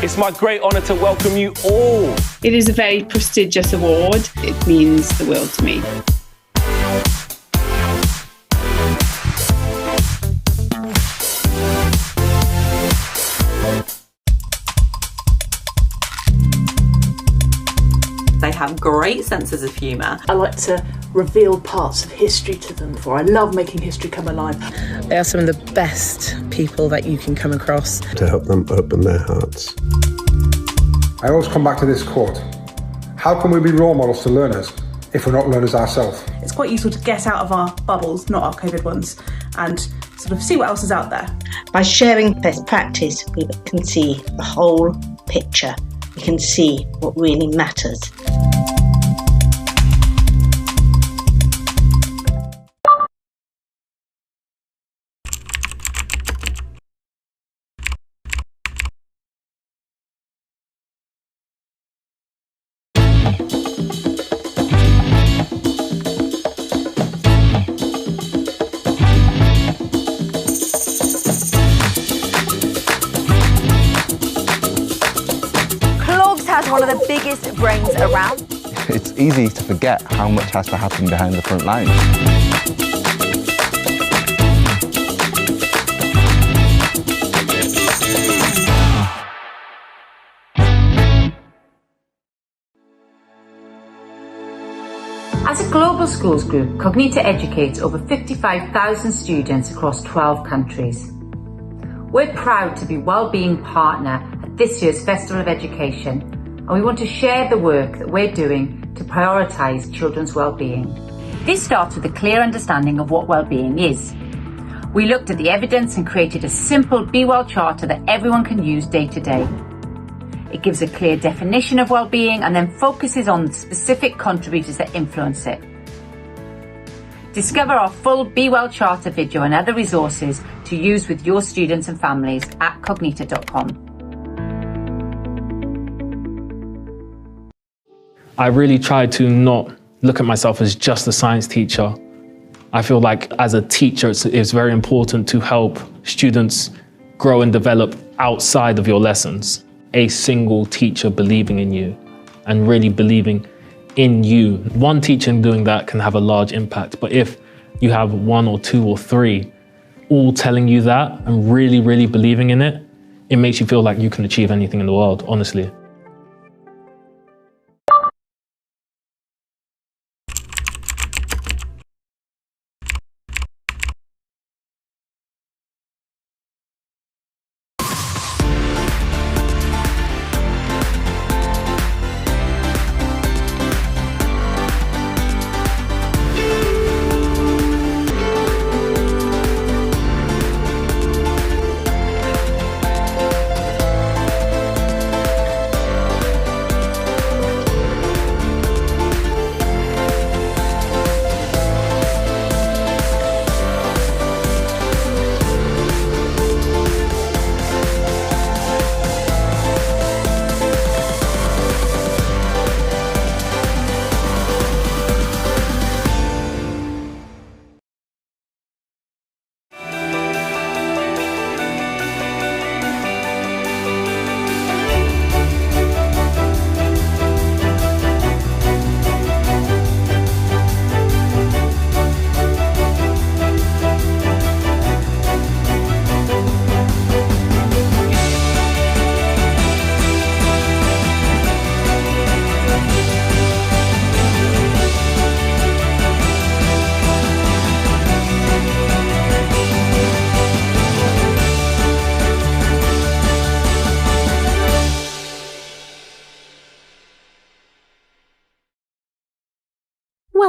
It's my great honour to welcome you all. It is a very prestigious award. It means the world to me. They have great senses of humour. I like to reveal parts of history to them, for I love making history come alive. They are some of the best people that you can come across. To help them open their hearts. I always come back to this quote. How can we be role models to learners if we're not learners ourselves? It's quite useful to get out of our bubbles, not our COVID ones, and sort of see what else is out there. By sharing best practice, we can see the whole picture. We can see what really matters. One of the biggest brains around. It's easy to forget how much has to happen behind the front lines. As a global schools group, Cognita educates over 55,000 students across 12 countries. We're proud to be Wellbeing Partner at this year's Festival of Education, and we want to share the work that we're doing to prioritise children's well-being. This starts with a clear understanding of what well-being is. We looked at the evidence and created a simple Be Well charter that everyone can use day to day. It gives a clear definition of well-being and then focuses on specific contributors that influence it. Discover our full Be Well charter video and other resources to use with your students and families at cognita.com. I really try to not look at myself as just a science teacher. I feel like as a teacher, it's very important to help students grow and develop outside of your lessons. A single teacher believing in you and really believing in you. One teacher doing that can have a large impact, but if you have one or two or three all telling you that and really, really believing in it, it makes you feel like you can achieve anything in the world, honestly.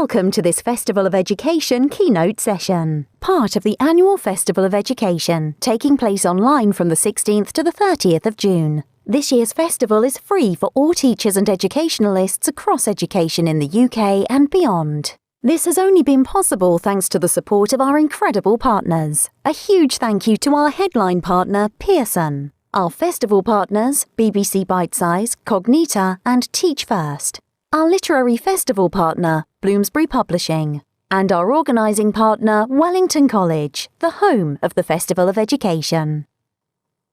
Welcome to this Festival of Education keynote session, part of the annual Festival of Education, taking place online from the 16th to the 30th of June. This year's festival is free for all teachers and educationalists across education in the UK and beyond. This has only been possible thanks to the support of our incredible partners. A huge thank you to our headline partner, Pearson. Our festival partners, BBC Bitesize, Cognita and Teach First. Our literary festival partner, Bloomsbury Publishing. And our organising partner, Wellington College, the home of the Festival of Education.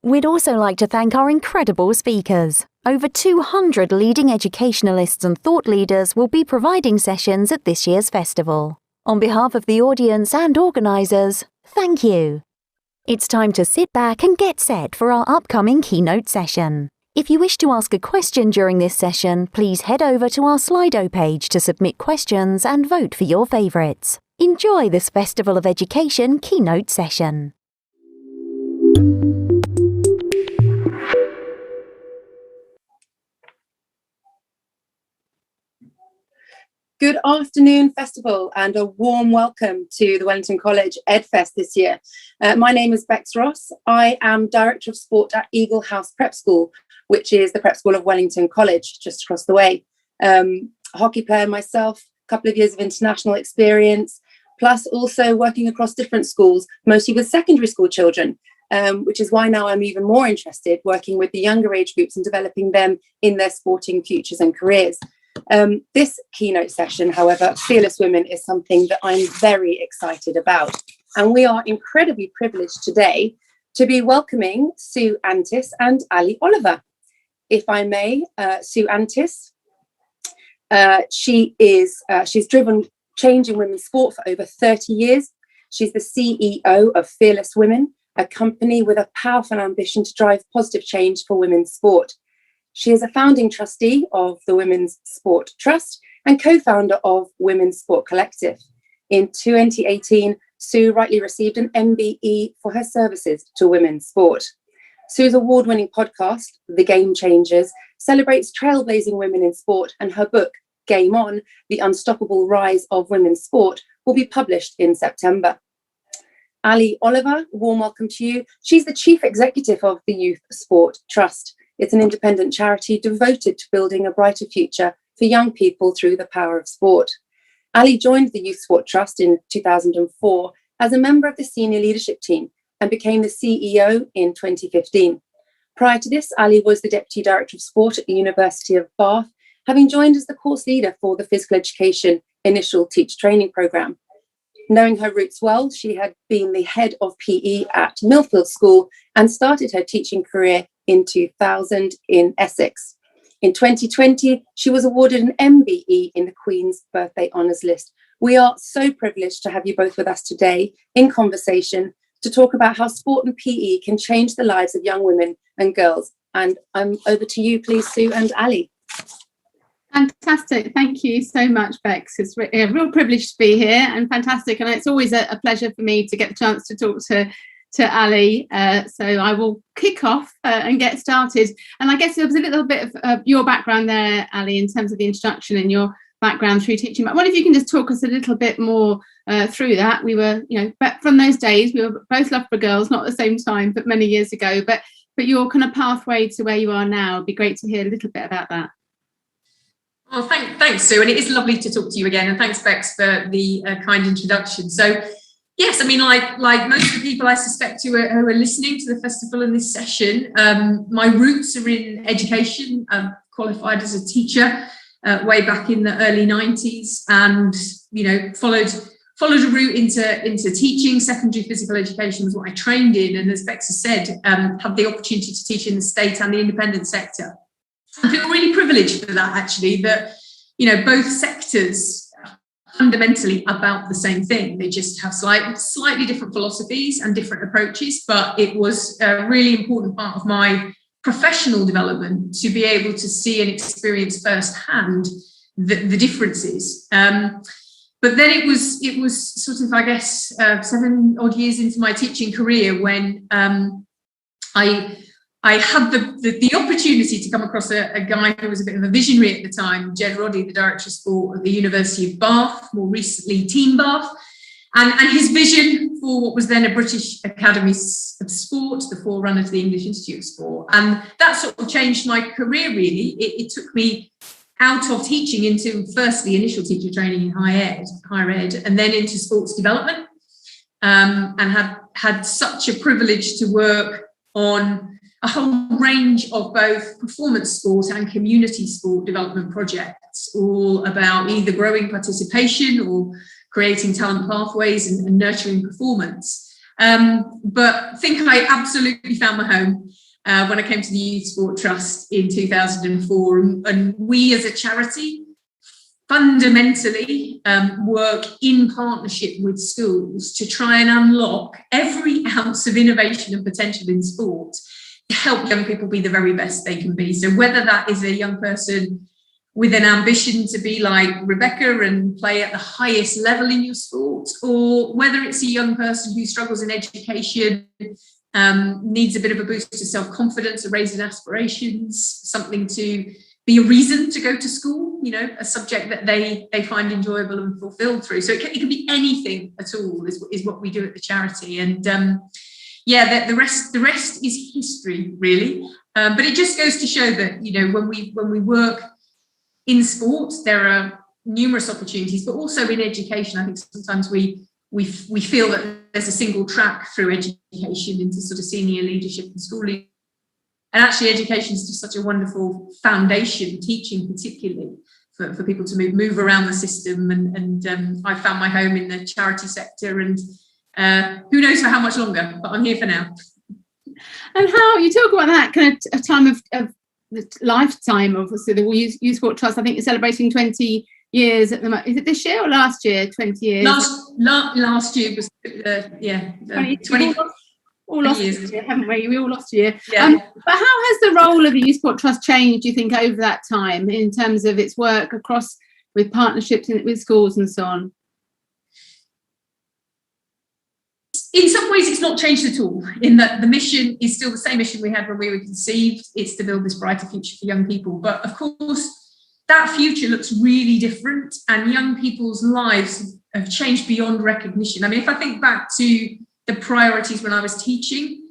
We'd also like to thank our incredible speakers. Over 200 leading educationalists and thought leaders will be providing sessions at this year's festival. On behalf of the audience and organisers, thank you. It's time to sit back and get set for our upcoming keynote session. If you wish to ask a question during this session, please head over to our Slido page to submit questions and vote for your favourites. Enjoy this Festival of Education keynote session. Good afternoon, Festival, and a warm welcome to the Wellington College EdFest this year. My name is Bex Ross. I am Director of Sport at Eagle House Prep School, which is the prep school of Wellington College, just across the way. A hockey player myself, a couple of years of international experience, plus also working across different schools, mostly with secondary school children, which is why now I'm even more interested working with the younger age groups and developing them in their sporting futures and careers. This keynote session, however, Fearless Women, is something that I'm very excited about. And we are incredibly privileged today to be welcoming Sue Anstiss and Ali Oliver. If I may, Sue Anstiss, she's driven change in women's sport for over 30 years. She's the CEO of Fearless Women, a company with a powerful ambition to drive positive change for women's sport. She is a founding trustee of the Women's Sport Trust and co-founder of Women's Sport Collective. In 2018, Sue rightly received an MBE for her services to women's sport. Sue's award-winning podcast, The Game Changers, celebrates trailblazing women in sport, and her book, Game On, The Unstoppable Rise of Women's Sport, will be published in September. Ali Oliver, warm welcome to you. She's the Chief Executive of the Youth Sport Trust. It's an independent charity devoted to building a brighter future for young people through the power of sport. Ali joined the Youth Sport Trust in 2004 as a member of the senior leadership team and became the CEO in 2015. Prior to this, Ali was the Deputy Director of Sport at the University of Bath, having joined as the course leader for the Physical Education Initial Teacher Training Programme. Knowing her roots well, she had been the head of PE at Millfield School and started her teaching career in 2000 in Essex. In 2020, she was awarded an MBE in the Queen's Birthday Honours List. We are so privileged to have you both with us today in conversation to talk about how sport and PE can change the lives of young women and girls. And I'm over to you, please, Sue and Ali. Fantastic. Thank you so much, Bex. It's a real privilege to be here and fantastic. And it's always a pleasure for me to get the chance to talk to Ali. So I will kick off and get started. And I guess there was a little bit of your background there, Ali, in terms of the introduction and your background through teaching. But I wonder if you can just talk us a little bit more through that. We were, from those days, we were both Loughborough girls, not at the same time, but many years ago. But your kind of pathway to where you are now, it'd be great to hear a little bit about that. Well, thanks, Sue, and it is lovely to talk to you again. And thanks, Bex, for the kind introduction. So, yes, I mean, like most of the people I suspect who are listening to the festival and this session, my roots are in education. I'm qualified as a teacher way back in the early 90s, and followed a route into teaching. Secondary physical education was what I trained in, and as Bex has said, had the opportunity to teach in the state and the independent sector. I feel really privileged for that, actually, that, both sectors are fundamentally about the same thing. They just have slightly different philosophies and different approaches, but it was a really important part of my professional development to be able to see and experience firsthand the differences. But then it was sort of, I guess, 7 odd years into my teaching career when I had the opportunity to come across a guy who was a bit of a visionary at the time, Jed Roddy, the Director of Sport at the University of Bath, more recently Team Bath, and his vision for what was then a British Academy of Sport, the forerunner to the English Institute of Sport. And that sort of changed my career, really. It took me out of teaching into, firstly, initial teacher training in higher ed, and then into sports development, and had such a privilege to work on a whole range of both performance sport and community sport development projects, all about either growing participation or creating talent pathways and nurturing performance. But I think I absolutely found my home when I came to the Youth Sport Trust in 2004. And we as a charity fundamentally work in partnership with schools to try and unlock every ounce of innovation and potential in sport to help young people be the very best they can be. So whether that is a young person with an ambition to be like Rebecca and play at the highest level in your sport, or whether it's a young person who struggles in education, needs a bit of a boost to self-confidence, a raise in aspirations, something to be a reason to go to school, you know, a subject that they find enjoyable and fulfilled through. So it can be anything at all is what we do at the charity. And the rest is history, really. But it just goes to show that, you know, when we work in sport, there are numerous opportunities, but also in education. I think sometimes we feel that there's a single track through education into sort of senior leadership and school leadership. And actually, education is just such a wonderful foundation, teaching particularly, for people to move around the system. And I found my home in the charity sector, and who knows for how much longer, but I'm here for now. And how you talk about that kind of a time of the lifetime of the Youth Sport Trust. I think you're celebrating 20 years at the moment. Is it this year or last year? 20 years. Last year was 20. All lost years. A year, haven't we? We all lost a year. Yeah. But how has the role of the Youth Sport Trust changed, do you think, over that time in terms of its work across with partnerships with schools and so on? In some ways, it's not changed at all, in that the mission is still the same mission we had when we were conceived. It's to build this brighter future for young people. But of course, that future looks really different, and young people's lives have changed beyond recognition. I mean, if I think back to the priorities when I was teaching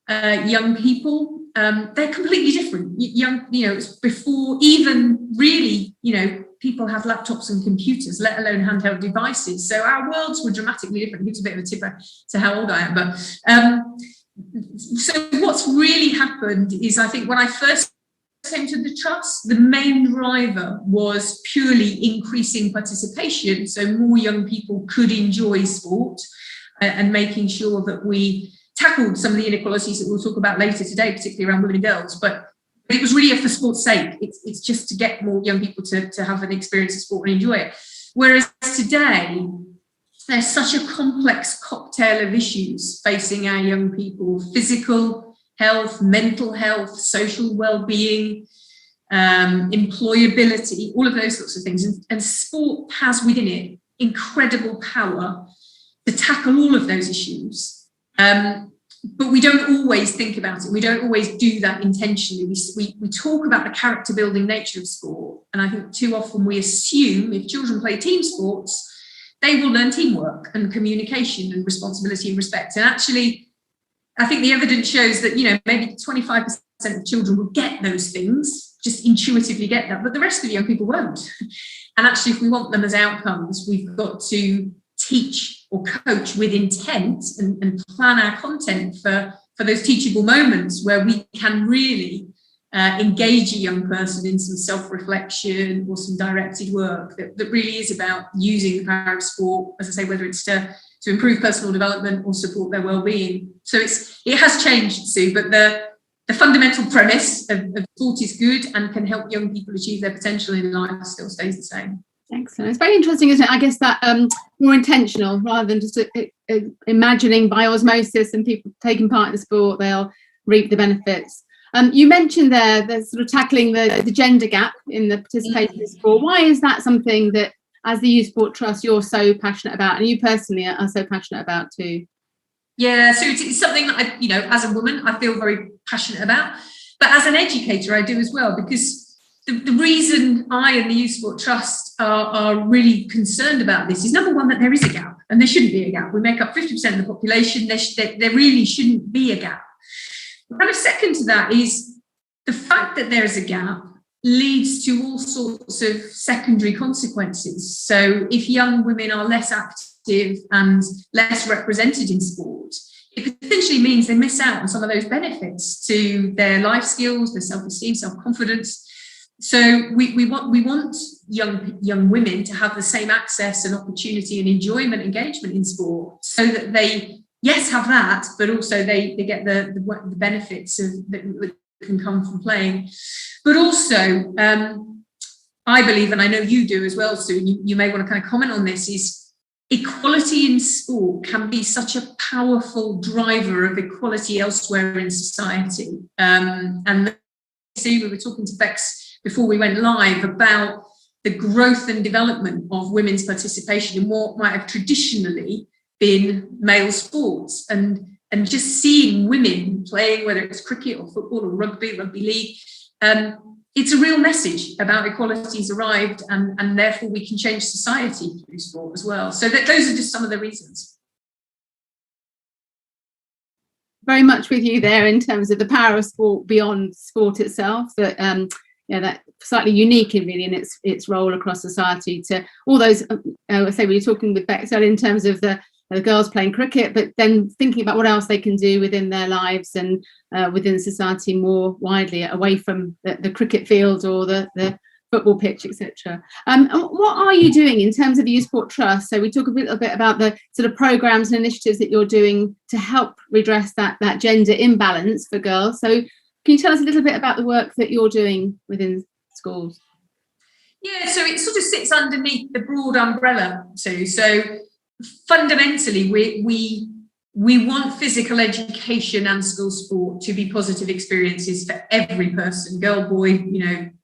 young people, they're completely different. It's before even really, people have laptops and computers, let alone handheld devices. So our worlds were dramatically different. It's a bit of a tip to how old I am. But so what's really happened is, I think when I first came to the trust, the main driver was purely increasing participation, so more young people could enjoy sport, and making sure that we tackled some of the inequalities that we'll talk about later today, particularly around women and girls. But it was really for sport's sake. It's just to get more young people to have an experience of sport and enjoy it. Whereas today, there's such a complex cocktail of issues facing our young people: physical health, mental health, social well-being, employability, all of those sorts of things. And sport has within it incredible power to tackle all of those issues. But we don't always think about it. We don't always do that intentionally. We talk about the character building nature of sport. And I think too often we assume if children play team sports, they will learn teamwork and communication and responsibility and respect. And actually, I think the evidence shows that, maybe 25% of children will get those things, just intuitively get that, but the rest of the young people won't. And actually, if we want them as outcomes, we've got to teach or coach with intent and plan our content for those teachable moments where we can really engage a young person in some self-reflection or some directed work that really is about using the power of sport, as I say, whether it's to improve personal development or support their well-being. So it has changed, Sue, but the fundamental premise of sport is good and can help young people achieve their potential in life still stays the same. Excellent. It's very interesting, isn't it? I guess that more intentional rather than just imagining by osmosis and people taking part in the sport, they'll reap the benefits. You mentioned the sort of tackling the gender gap in the participation in sport. Why is that something that, as the Youth Sport Trust, you're so passionate about, and you personally are so passionate about too? Yeah, so it's something that as a woman, I feel very passionate about, but as an educator, I do as well, because the reason I and the Youth Sport Trust are really concerned about this is, number one, that there is a gap, and there shouldn't be a gap. We make up 50% of the population. There really shouldn't be a gap. But kind of second to that is the fact that there is a gap leads to all sorts of secondary consequences. So if young women are less active and less represented in sport, it potentially means they miss out on some of those benefits to their life skills, their self-esteem, self-confidence. So we want young women to have the same access and opportunity and enjoyment, engagement in sport, so that they yes, have that, but also they get the benefits that can come from playing. But also, I believe, and I know you do as well, Sue, and you may want to kind of comment on this, is equality in sport can be such a powerful driver of equality elsewhere in society. And see, we were talking to Bex before we went live about the growth and development of women's participation in what might have traditionally been male sports, and just seeing women playing, whether it's cricket or football or rugby league, it's a real message about equality's arrived, and therefore we can change society through sport as well. So those are just some of the reasons. Very much with you there in terms of the power of sport beyond sport itself, that that slightly unique in its role across society to all those. I say we were talking with Bex earlier in terms of the girls playing cricket, but then thinking about what else they can do within their lives and within society more widely, away from the cricket field or the football pitch, etc. What are you doing in terms of the Youth Sport Trust? So we talk a little bit about the sort of programs and initiatives that you're doing to help redress that gender imbalance for girls. So can you tell us a little bit about the work that you're doing within schools? Yeah, so it sort of sits underneath the broad umbrella too. So fundamentally, we want physical education and school sport to be positive experiences for every person, girl, boy,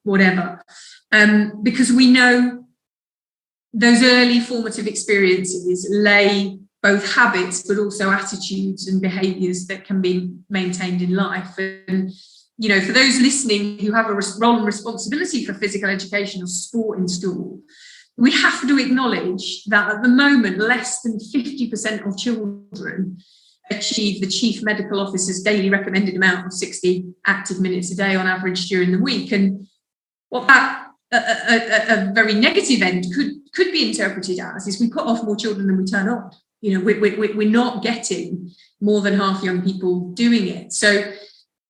whatever. Because we know those early formative experiences lay both habits, but also attitudes and behaviours that can be maintained in life. And, for those listening who have a role and responsibility for physical education or sport in school, we have to acknowledge that at the moment, less than 50% of children achieve the Chief Medical Officer's daily recommended amount of 60 active minutes a day on average during the week. And what that a very negative end could be interpreted as is we put off more children than we turn on. We're not getting more than half young people doing it. So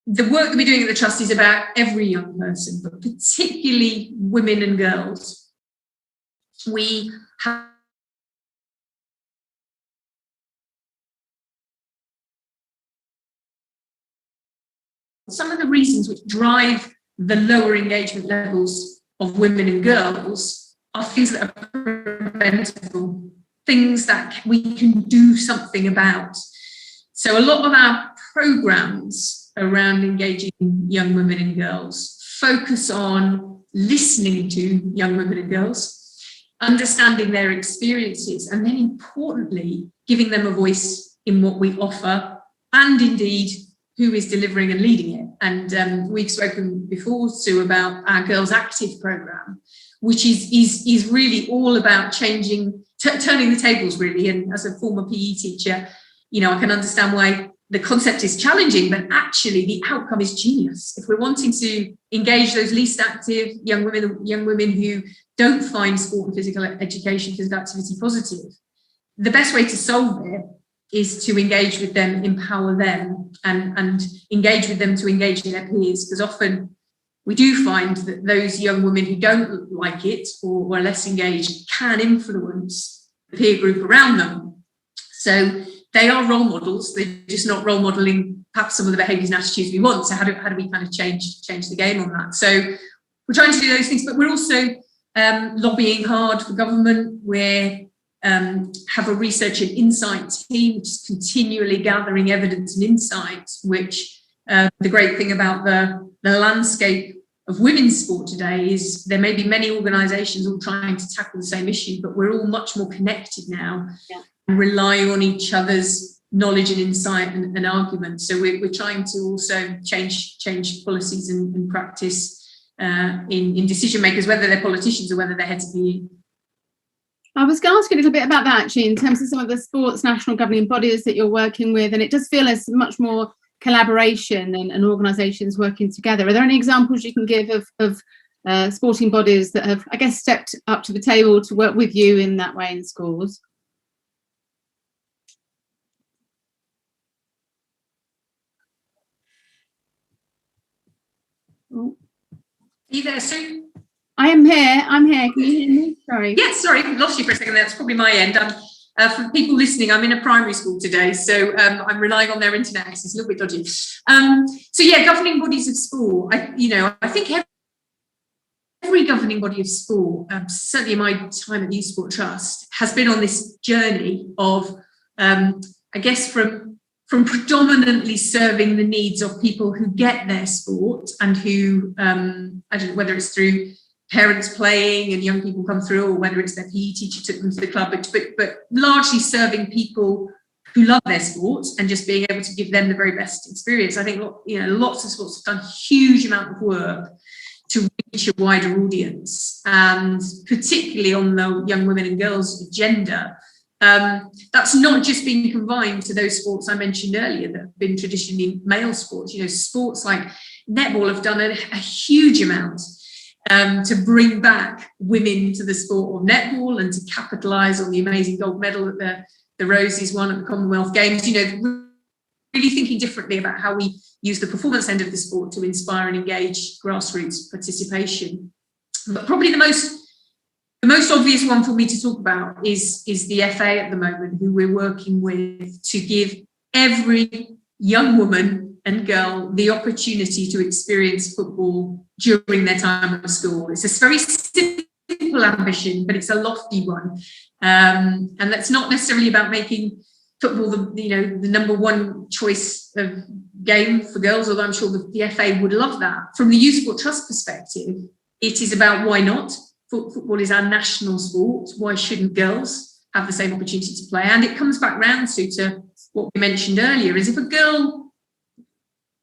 the work that we're doing at the Trust is about every young person, but particularly women and girls. We have some of the reasons which drive the lower engagement levels of women and girls are things that are preventable, things that we can do something about. So a lot of our programs around engaging young women and girls focus on listening to young women and girls, understanding their experiences, and then importantly, giving them a voice in what we offer, and indeed who is delivering and leading it. And we've spoken before, Sue, about our Girls Active programme, which is really all about turning the tables, really. And as a former PE teacher, I can understand why the concept is challenging, but actually the outcome is genius. If we're wanting to engage those least active young women who don't find sport and physical education, physical activity positive, the best way to solve it is to engage with them, empower them, and engage with them to engage in their peers. Because often we do find that those young women who don't like it or are less engaged can influence the peer group around them. So they are role models. They're just not role modelling perhaps some of the behaviours and attitudes we want. So how do we kind of change the game on that? So we're trying to do those things, but we're also lobbying hard for government. We have a research and insight team, which is continually gathering evidence and insights, which the great thing about the landscape of women's sport today is there may be many organisations all trying to tackle the same issue, but we're all much more connected now. Yeah. And rely on each other's knowledge and insight and arguments. So we're trying to also change policies and practice in decision makers, whether they're politicians or whether they're heads of PE. I was going to ask you a little bit about that, actually, in terms of some of the sports national governing bodies that you're working with, and it does feel as much more collaboration and organisations working together. Are there any examples you can give of sporting bodies that have, I guess, stepped up to the table to work with you in that way in schools? Are you there, Sue? I am here. I'm here. Can you hear me? Sorry. Yes, sorry, lost you for a second there. That's probably my end. For people listening, I'm in a primary school today, so I'm relying on their internet access. It's a little bit dodgy. So yeah, governing bodies of sport. I think every governing body of sport, certainly in my time at the Youth Sport Trust, has been on this journey of, I guess, from predominantly serving the needs of people who get their sport and who, I don't know whether it's through parents playing and young people come through, or whether it's their PE teacher took them to the club, but largely serving people who love their sport and just being able to give them the very best experience. I think lots of sports have done a huge amount of work to reach a wider audience, and particularly on the young women and girls agenda. That's not just been confined to those sports I mentioned earlier that have been traditionally male sports. Sports like netball have done a huge amount to bring back women to the sport of netball and to capitalise on the amazing gold medal that the Rosies won at the Commonwealth Games. Really thinking differently about how we use the performance end of the sport to inspire and engage grassroots participation. But probably the most obvious one for me to talk about is the FA at the moment, who we're working with to give every young woman and girl the opportunity to experience football during their time at school. It's a very simple ambition, but it's a lofty one. And that's not necessarily about making football the number one choice of game for girls, although I'm sure the FA would love that. From the Youth Sport Trust perspective, it is about why not. Football is our national sport. Why shouldn't girls have the same opportunity to play? And it comes back round to what we mentioned earlier, is if a girl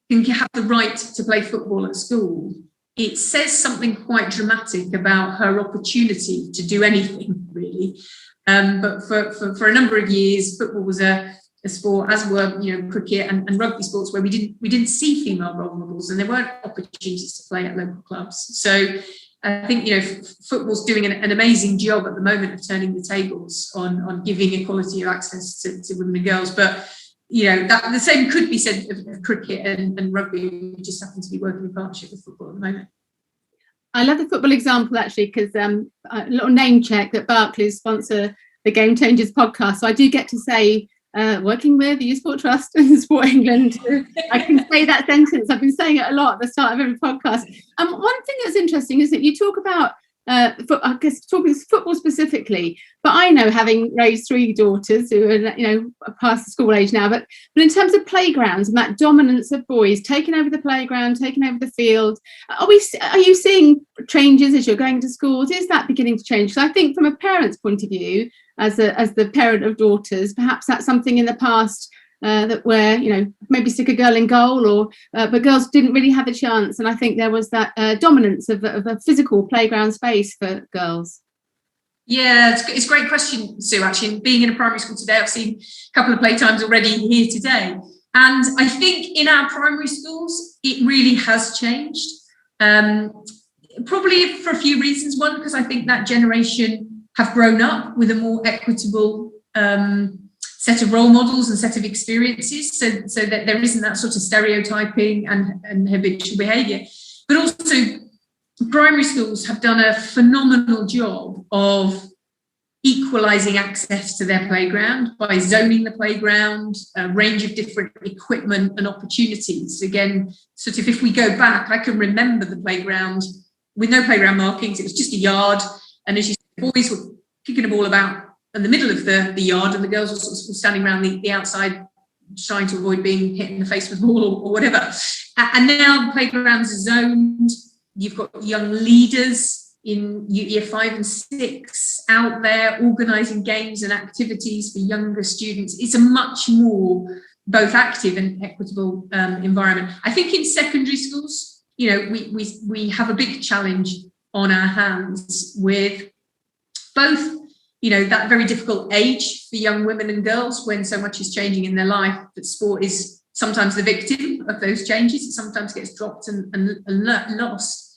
can have the right to play football at school, it says something quite dramatic about her opportunity to do anything, really. But for a number of years, football was a sport, as were cricket and rugby sports, where we didn't see female role models, and there weren't opportunities to play at local clubs. So I think football's doing an amazing job at the moment of turning the tables on giving equality of access to women and girls. But that the same could be said of cricket and rugby. We just happen to be working in partnership with football at the moment. I love the football example, actually, because a little name check that Barclays sponsor the Game Changers podcast. So I do get to say, working with the Youth Sport Trust and Sport England, I can say that sentence. I've been saying it a lot at the start of every podcast. One thing that's interesting is that you talk about, I guess, talking football specifically, but I know, having raised 3 daughters who are past the school age now, but in terms of playgrounds and that dominance of boys taking over the playground, taking over the field, are you seeing changes as you're going to schools? Is that beginning to change? Because I think from a parent's point of view, as the parent of daughters, perhaps that's something in the past that where maybe stick a girl in goal, but girls didn't really have a chance, and I think there was that dominance of a physical playground space for girls. Yeah, it's a great question, Sue. Actually, being in a primary school today, I've seen a couple of playtimes already here today, and I think in our primary schools it really has changed. Probably for a few reasons. One, because I think that generation have grown up with a more equitable set of role models and set of experiences, so that there isn't that sort of stereotyping and habitual behaviour. But also, primary schools have done a phenomenal job of equalising access to their playground by zoning the playground, a range of different equipment and opportunities. Again, sort of if we go back, I can remember the playground with no playground markings. It was just a yard, and as you said, boys were kicking a ball about in the middle of the yard, and the girls were sort of standing around the outside trying to avoid being hit in the face with a ball or whatever. And now the playgrounds are zoned. You've got young leaders in year 5 and 6 out there organising games and activities for younger students. It's a much more both active and equitable environment. I think in secondary schools, we have a big challenge on our hands with both that very difficult age for young women and girls when so much is changing in their life, that sport is sometimes the victim of those changes. It sometimes gets dropped and lost.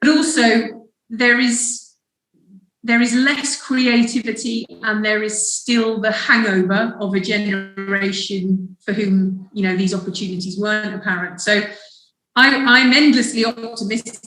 But also there is less creativity, and there is still the hangover of a generation for whom these opportunities weren't apparent. So I'm endlessly optimistic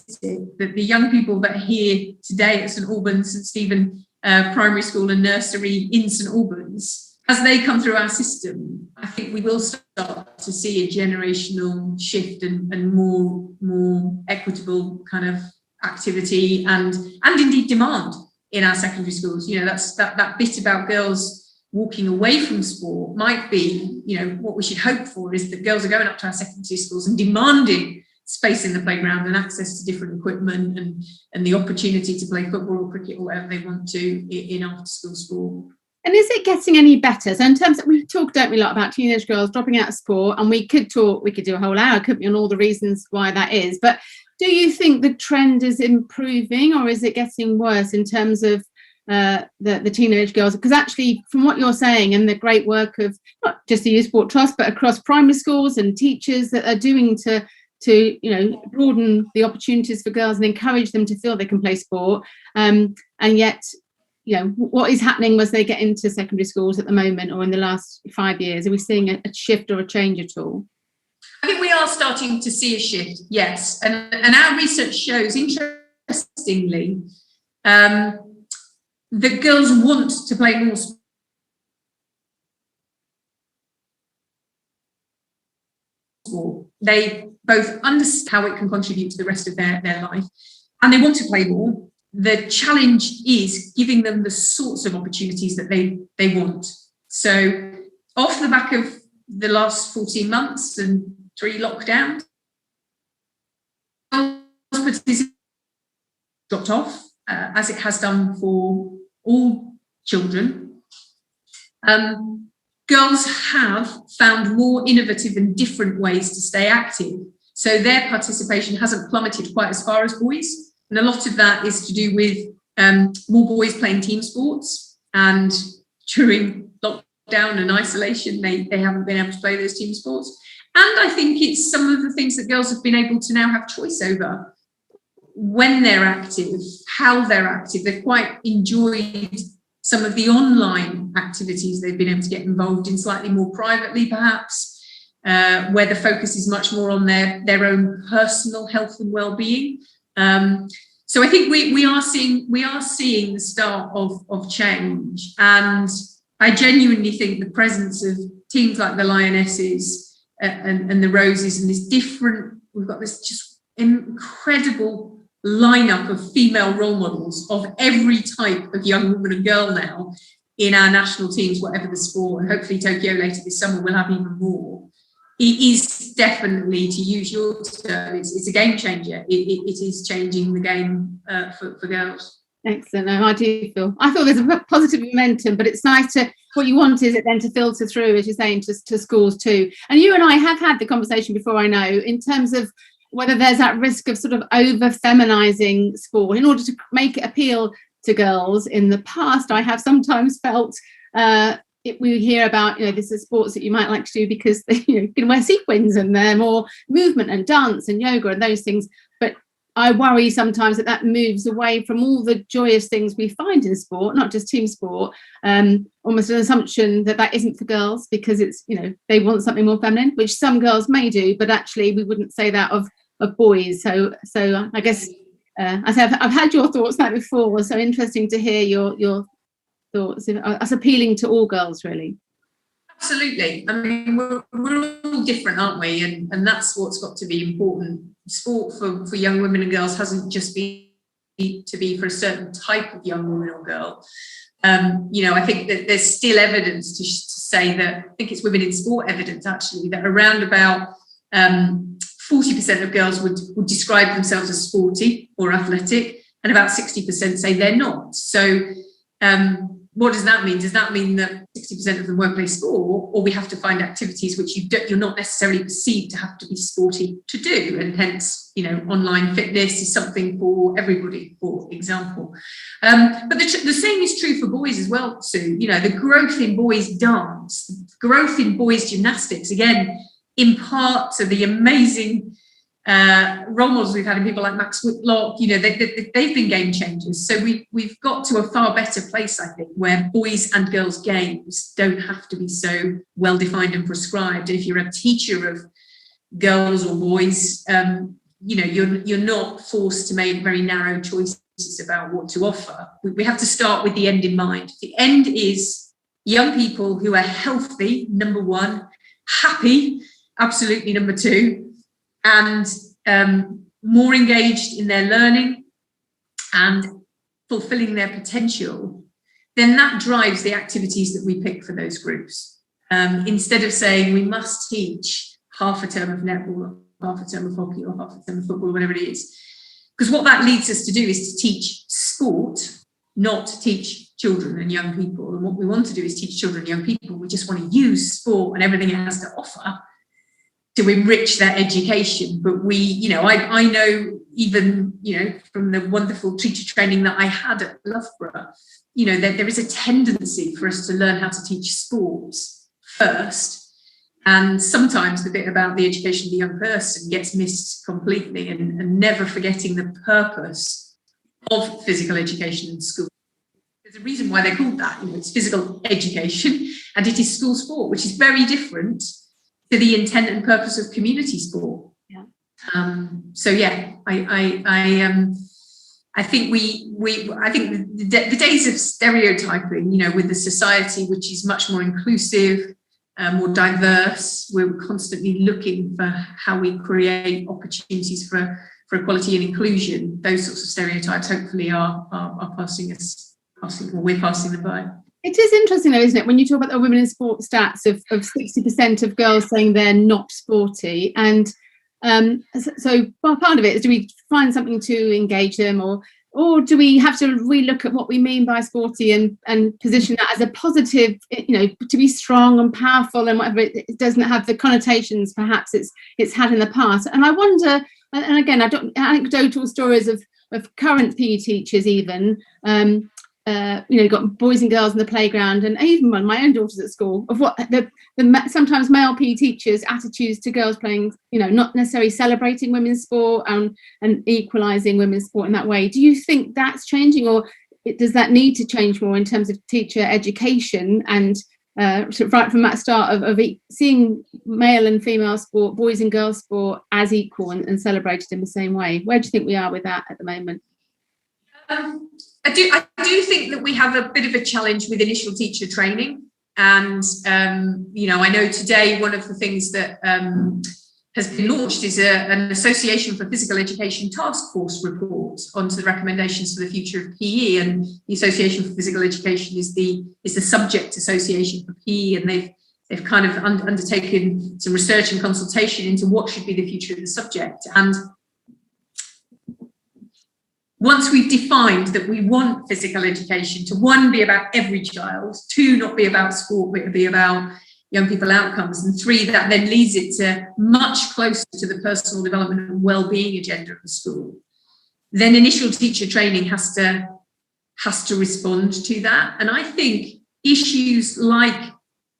that the young people that are here today at St Albans, St Stephen primary school and nursery in St Albans, as they come through our system, I think we will start to see a generational shift and more equitable kind of activity and indeed demand in our secondary schools. You know, that's that bit about girls walking away from sport might be, you know, what we should hope for is that girls are going up to our secondary schools and demanding space in the playground and access to different equipment and the opportunity to play football or cricket or whatever they want to in after school sport. And is it getting any better? So in terms of, we talk, don't we, a lot about teenage girls dropping out of sport, and we could do a whole hour, couldn't we, on all the reasons why that is. But do you think the trend is improving, or is it getting worse in terms of the teenage girls? Because actually, from what you're saying and the great work of not just the Youth Sport Trust, but across primary schools and teachers that are doing to you know, broaden the opportunities for girls and encourage them to feel they can play sport, and yet, you know, what is happening as they get into secondary schools at the moment, or in the last 5 years? Are we seeing a shift or a change at all? I think we are starting to see a shift, yes. And our research shows, interestingly, that girls want to play more sport. They both understand how it can contribute to the rest of their life, and they want to play more. The challenge is giving them the sorts of opportunities that they want. So off the back of the last 14 months and 3 lockdowns, dropped off, as it has done for all children. Girls have found more innovative and different ways to stay active. So their participation hasn't plummeted quite as far as boys. And a lot of that is to do with more boys playing team sports. And during lockdown and isolation, they haven't been able to play those team sports. And I think it's some of the things that girls have been able to now have choice over. When they're active, how they're active. They've quite enjoyed some of the online activities they've been able to get involved in slightly more privately, perhaps, where the focus is much more on their own personal health and well-being. So I think we are seeing the start of change, and I genuinely think the presence of teams like the Lionesses and the Roses and we've got this just incredible lineup of female role models of every type of young woman and girl now in our national teams, whatever the sport, and hopefully Tokyo later this summer will have even more. It is definitely, to use your term, it's a game changer. It is changing the game for girls. Excellent. No, I feel there's a positive momentum, but it's nice to, what you want is it then to filter through, as you're saying, to schools too. And you and I have had the conversation before, I know, in terms of whether there's that risk of sort of over-feminizing sport in order to make it appeal to girls. In the past, I have sometimes felt we hear about, you know, this is sports that you might like to do because they, you know, you can wear sequins and they're more movement and dance and yoga and those things. But I worry sometimes that moves away from all the joyous things we find in sport, not just team sport, almost an assumption that isn't for girls because it's, you know, they want something more feminine, which some girls may do, but actually we wouldn't say that of boys. So I guess I've had your thoughts on that before. So interesting to hear your thoughts. Us appealing to all girls, really. Absolutely. I mean, we're all different, aren't we? And that's what's got to be important. Sport for young women and girls hasn't just been to be for a certain type of young woman or girl. You know, I think that there's still evidence to say that, I think it's Women in Sport evidence actually, that around about 40% of girls would describe themselves as sporty or athletic, and about 60% say they're not. So what does that mean? Does that mean that 60% of them won't play sport, or we have to find activities which you're not necessarily perceived to have to be sporty to do, and hence, you know, online fitness is something for everybody, for example. But the same is true for boys as well, Sue. You know, the growth in boys dance, growth in boys gymnastics, again, in part to the amazing role models we've had in people like Max Whitlock. You know, they've been game changers. So we've got to a far better place, I think, where boys and girls games don't have to be so well defined and prescribed. And if you're a teacher of girls or boys, you know, you're not forced to make very narrow choices choices about what to offer, we have to start with the end in mind. The end is young people who are healthy, number one, happy, absolutely number two, and more engaged in their learning and fulfilling their potential, then that drives the activities that we pick for those groups. Instead of saying we must teach half a term of netball, or half a term of hockey, or half a term of football, whatever it is. Because what that leads us to do is to teach sport, not teach children and young people. And what we want to do is teach children and young people. We just want to use sport and everything it has to offer to enrich their education. But we, you know, I know even, you know, from the wonderful teacher training that I had at Loughborough, you know, there is a tendency for us to learn how to teach sports first. And sometimes the bit about the education of the young person gets missed completely, and never forgetting the purpose of physical education in school. There's a reason why they're called that. You know, it's physical education and it is school sport, which is very different to the intent and purpose of community sport. Yeah. So yeah, I think the days of stereotyping, you know, with the society which is much more inclusive, more diverse, we're constantly looking for how we create opportunities for equality and inclusion. Those sorts of stereotypes hopefully are passing them by. It is interesting though, isn't it, when you talk about the women in sport stats of 60% of girls saying they're not sporty, and so part of it is, do we find something to engage them, or do we have to relook at what we mean by sporty and position that as a positive, you know, to be strong and powerful and whatever, it doesn't have the connotations perhaps it's had in the past. And I wonder, and again, I don't, anecdotal stories of current PE teachers even, you know, you've got boys and girls in the playground, and even when my own daughter's at school, of what the sometimes male PE teachers' attitudes to girls playing, you know, not necessarily celebrating women's sport and equalising women's sport in that way. Do you think that's changing, or does that need to change more in terms of teacher education and sort of right from that start of seeing male and female sport, boys and girls sport as equal and celebrated in the same way? Where do you think we are with that at the moment? I do think that we have a bit of a challenge with initial teacher training, and you know, I know today one of the things that has been launched is an Association for Physical Education task force report onto the recommendations for the future of PE, and the Association for Physical Education is the subject association for PE, and they've kind of undertaken some research and consultation into what should be the future of the subject. And once we've defined that we want physical education to, one, be about every child, two, not be about sport, but be about young people outcomes, and three, that then leads it to much closer to the personal development and well-being agenda of the school, then initial teacher training has to respond to that. And I think issues like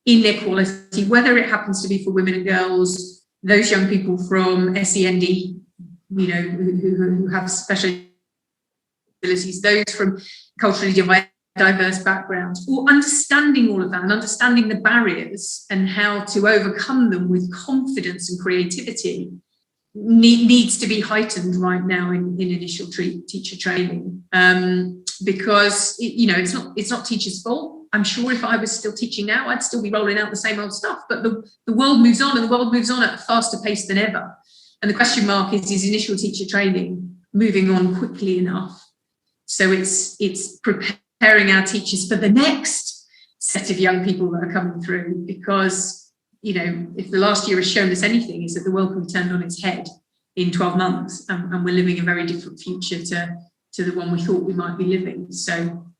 inequality, whether it happens to be for women and girls, those young people from SEND, you know, who have special abilities, those from culturally diverse backgrounds, or understanding all of that and understanding the barriers and how to overcome them with confidence and creativity needs to be heightened right now in initial teacher training, because you know, it's not teachers' fault. I'm sure if I was still teaching now, I'd still be rolling out the same old stuff, but the world moves on, and the world moves on at a faster pace than ever. And the question mark is initial teacher training moving on quickly enough? So it's preparing our teachers for the next set of young people that are coming through, because, you know, if the last year has shown us anything, is that the world can be turned on its head in 12 months, and we're living a very different future to the one we thought we might be living. So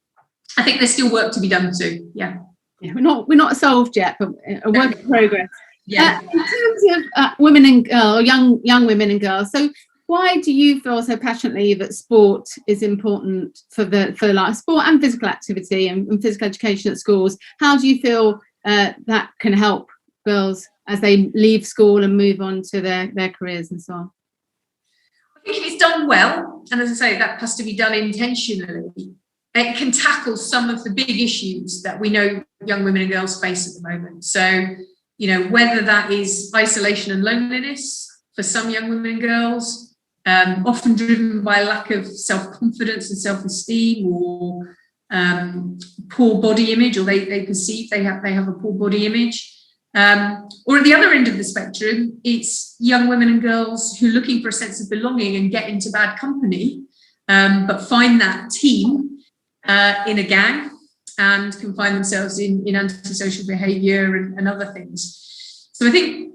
I think there's still work to be done too. Yeah, we're not solved yet, but a work in progress. Yeah. In terms of women and girls, young women and girls, so why do you feel so passionately that sport is important for like sport and physical activity and physical education at schools? How do you feel that can help girls as they leave school and move on to their careers and so on? I think if it's done well, and as I say, that has to be done intentionally, it can tackle some of the big issues that we know young women and girls face at the moment. So, you know, whether that is isolation and loneliness for some young women and girls, often driven by a lack of self-confidence and self-esteem, or poor body image, or they perceive they have a poor body image. Or at the other end of the spectrum, it's young women and girls who are looking for a sense of belonging and get into bad company, but find that team in a gang and can find themselves in antisocial behaviour and other things. So I think,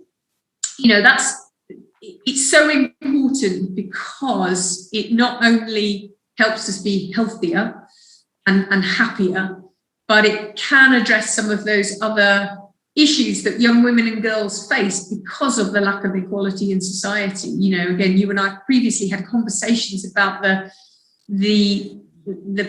it's so important, because it not only helps us be healthier and happier, but it can address some of those other issues that young women and girls face because of the lack of equality in society. Again, you and I previously had conversations about the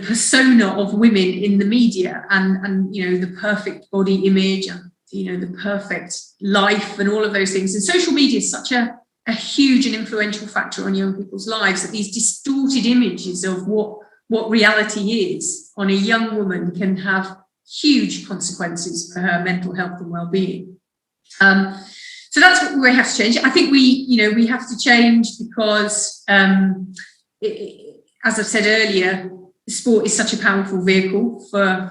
persona of women in the media, and the perfect body image, and the perfect life, and all of those things. And social media is such a huge and influential factor on young people's lives, that these distorted images of what reality is on a young woman can have huge consequences for her mental health and well-being. So that's what we have to change. I think we have to change because, as I've said earlier, sport is such a powerful vehicle for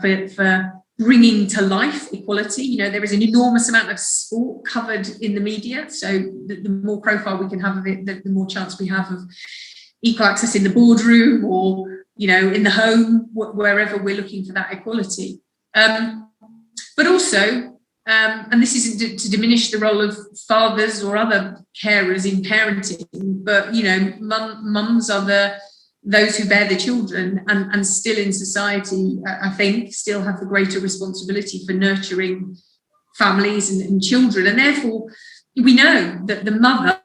bringing to life equality. There is an enormous amount of sport covered in the media, so the more profile we can have of it, the more chance we have of equal access in the boardroom, or in the home, wherever we're looking for that equality. But also, and this isn't to diminish the role of fathers or other carers in parenting, but mums are those who bear the children, and still in society, I think, still have the greater responsibility for nurturing families and children. And therefore, we know that the mother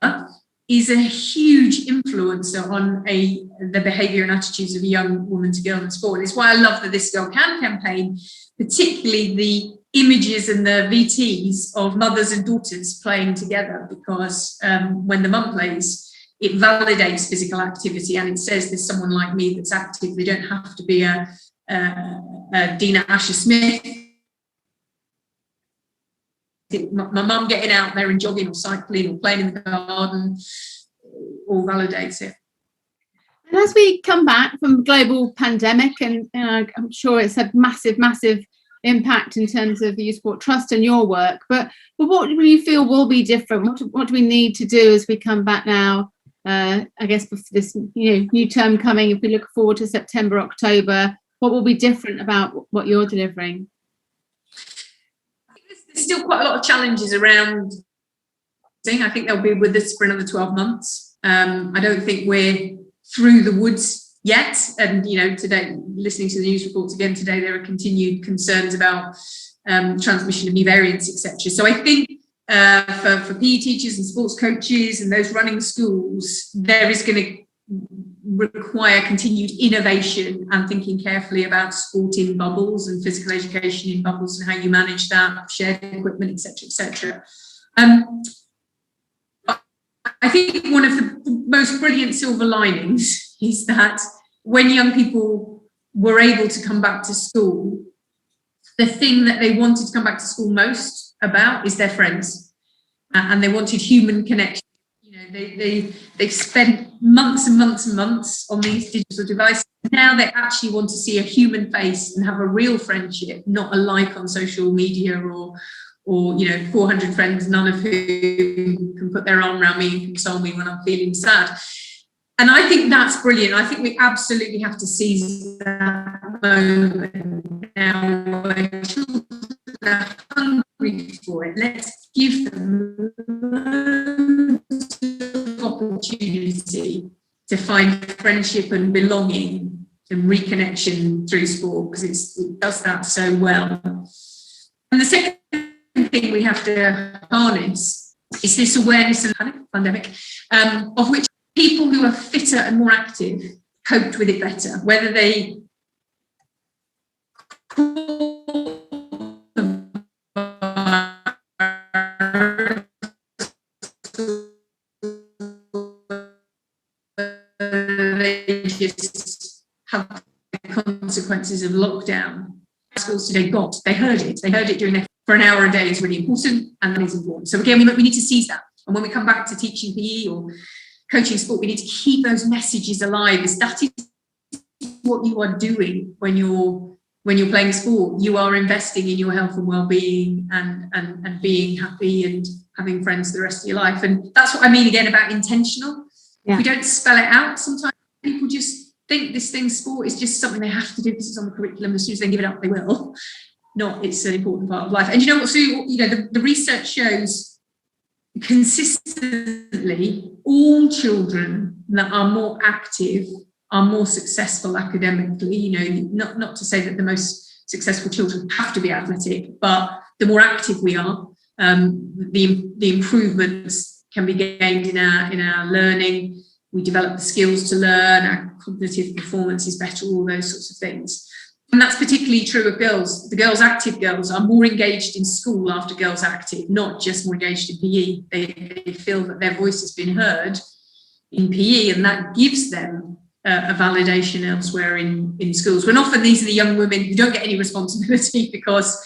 is a huge influencer on the behaviour and attitudes of a young woman to girl in sport. And it's why I love the This Girl Can campaign, particularly the images and the VTs of mothers and daughters playing together, because when the mum plays, it validates physical activity, and it says there's someone like me that's active. They don't have to be a Dina Asher-Smith. My mum getting out there and jogging or cycling or playing in the garden all validates it. And as we come back from global pandemic, and I'm sure it's had massive impact in terms of the Youth Sport Trust and your work, but what do you feel will be different? What do we need to do as we come back now? I guess with this new term coming, if we look forward to September, October, what will be different about what you're delivering? There's still quite a lot of challenges around. I think they'll be with us for another 12 months. I don't think we're through the woods yet. And, today, listening to the news reports again today, there are continued concerns about transmission of new variants, etc. So I think for PE teachers and sports coaches and those running schools, there is going to require continued innovation and thinking carefully about sport in bubbles and physical education in bubbles and how you manage that, shared equipment, etc. I think one of the most brilliant silver linings is that when young people were able to come back to school, the thing that they wanted to come back to school most about is their friends, and they wanted human connection. They've spent months and months and months on these digital devices. Now they actually want to see a human face and have a real friendship, not a like on social media or 400 friends, none of whom can put their arm around me and console me when I'm feeling sad. And I think that's brilliant. I think we absolutely have to seize that moment now where children are hungry for it. Let's give them opportunity to find friendship and belonging and reconnection through sport, because it does that so well. And the second thing we have to harness is this awareness of the pandemic, of which people who are fitter and more active coped with it better, whether they just have the consequences of lockdown. Schools today they heard it during for an hour a day is really important, and that is important. So again, we need to seize that. And when we come back to teaching PE or coaching sport, we need to keep those messages alive. That is what you are doing when you're playing sport. You are investing in your health and well-being and being happy and having friends the rest of your life. And that's what I mean again about intentional. We don't spell it out. Sometimes people just think this thing, sport, is just something they have to do because it's on the curriculum. As soon as they give it up, they will. Not, it's an important part of life. And you know what, Sue? You know, the research shows consistently all children that are more active are more successful academically. You know, not to say that the most successful children have to be athletic, but the more active we are, the improvements can be gained in our learning. We develop the skills to learn, our cognitive performance is better, all those sorts of things. And that's particularly true of girls. The active girls are more engaged in school after girls active, not just more engaged in PE. They feel that their voice has been heard in PE, and that gives them a validation elsewhere in schools. When often these are the young women who don't get any responsibility because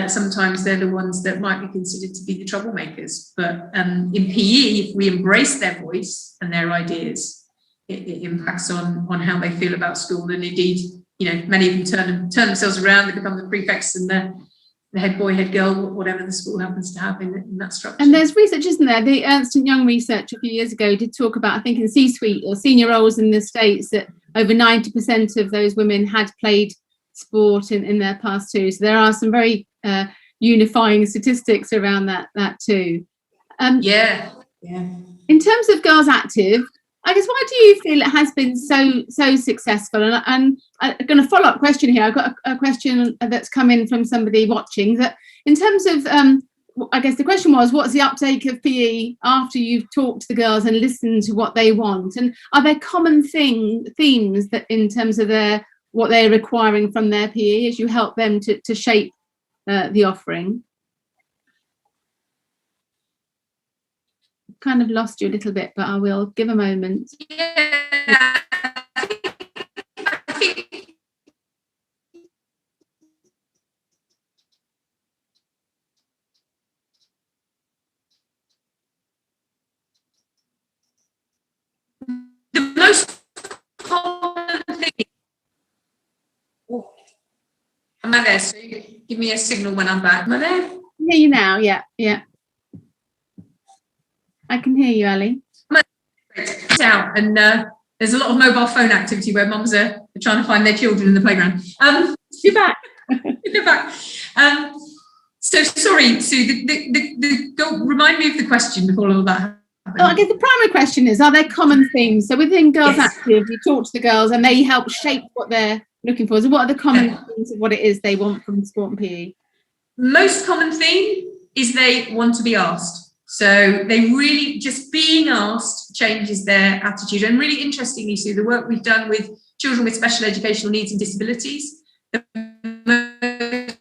sometimes they're the ones that might be considered to be the troublemakers. But in PE, if we embrace their voice and their ideas, it impacts on how they feel about school. And indeed, you know, many of them turn themselves around, they become the prefects and the head boy, head girl, whatever the school happens to have in that structure. And there's research, isn't there? The Ernst & Young research a few years ago did talk about, I think in C-suite or senior roles in the States, that over 90% of those women had played sport in their past too. So there are some very unifying statistics around that too. Yeah. In terms of Girls Active, I guess, why do you feel it has been so successful? And I'm going to follow up question here. I've got a question that's come in from somebody watching, that in terms of, I guess the question was, what's the uptake of PE after you've talked to the girls and listened to what they want? And are there common themes that in terms of what they're requiring from their PE as you help them to shape the offering? Kind of lost you a little bit, but I will give a moment. Yeah, I think the most common thing. Am I there? So give me a signal when I'm back. Am I there? I hear you now. Yeah. I can hear you, Ali. Out and there's a lot of mobile phone activity where mums are trying to find their children in the playground. You're back. You're back. So sorry, Sue. Remind me of the question before all of that happened. Well, I guess the primary question is: are there common themes? So within Girls Active, you talk to the girls and they help shape what they're looking for. So what are the common themes of what it is they want from sport and PE? Most common theme is they want to be asked. So they really, just being asked changes their attitude. And really interestingly, Sue, the work we've done with children with special educational needs and disabilities, the most